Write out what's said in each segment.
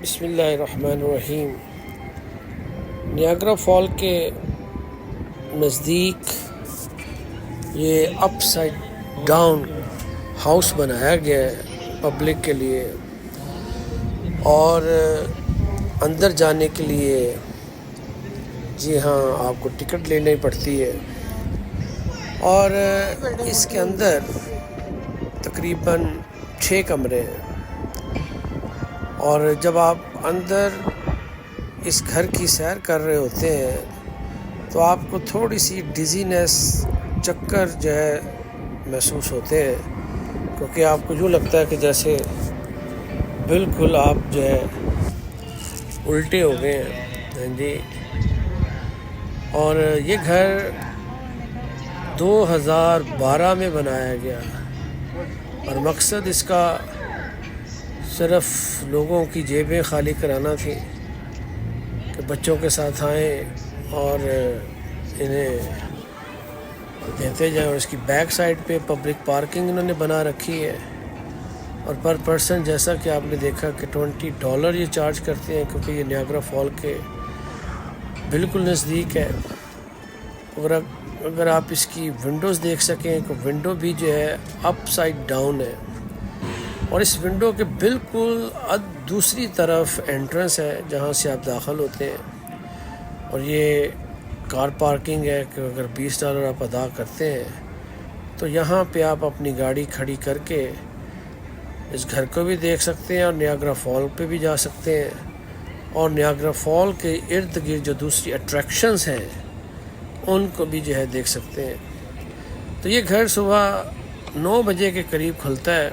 بسم اللہ الرحمن الرحیم۔ نیاگرا فال کے نزدیک یہ اپ سائڈ ڈاؤن ہاؤس بنایا گیا ہے پبلک کے لیے، اور اندر جانے کے لیے جی ہاں آپ کو ٹکٹ لینی پڑتی ہے، اور اس کے اندر تقریباً 6 کمرے ہیں، اور جب آپ اندر اس گھر کی سیر کر رہے ہوتے ہیں تو آپ کو تھوڑی سی ڈیزینس، چکر جو ہے محسوس ہوتے ہیں، کیونکہ آپ کو یوں لگتا ہے کہ جیسے بالکل آپ جو ہے الٹے ہو گئے ہیں جی۔ اور یہ گھر 2012 میں بنایا گیا، اور مقصد اس کا صرف لوگوں کی جیبیں خالی کرانا تھی کہ بچوں کے ساتھ آئیں اور انہیں دیتے جائیں، اور اس کی بیک سائڈ پہ پبلک پارکنگ انہوں نے بنا رکھی ہے، اور پر پرسن جیسا کہ آپ نے دیکھا کہ $20 یہ چارج کرتے ہیں، کیونکہ یہ نیاگرا فال کے بالکل نزدیک ہے۔ اگر آپ اس کی ونڈوز دیکھ سکیں تو ونڈو بھی جو ہے اپ سائڈ ڈاؤن ہے، اور اس ونڈو کے بالکل دوسری طرف انٹرنس ہے جہاں سے آپ داخل ہوتے ہیں، اور یہ کار پارکنگ ہے کہ اگر $20 آپ ادا کرتے ہیں تو یہاں پہ آپ اپنی گاڑی کھڑی کر کے اس گھر کو بھی دیکھ سکتے ہیں، اور نیاگرا فال پہ بھی جا سکتے ہیں، اور نیاگرا فال کے ارد گرد جو دوسری اٹریکشنز ہیں ان کو بھی جو ہے دیکھ سکتے ہیں۔ تو یہ گھر صبح 9 بجے کے قریب کھلتا ہے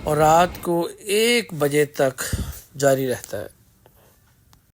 اور رات کو 1 بجے تک جاری رہتا ہے۔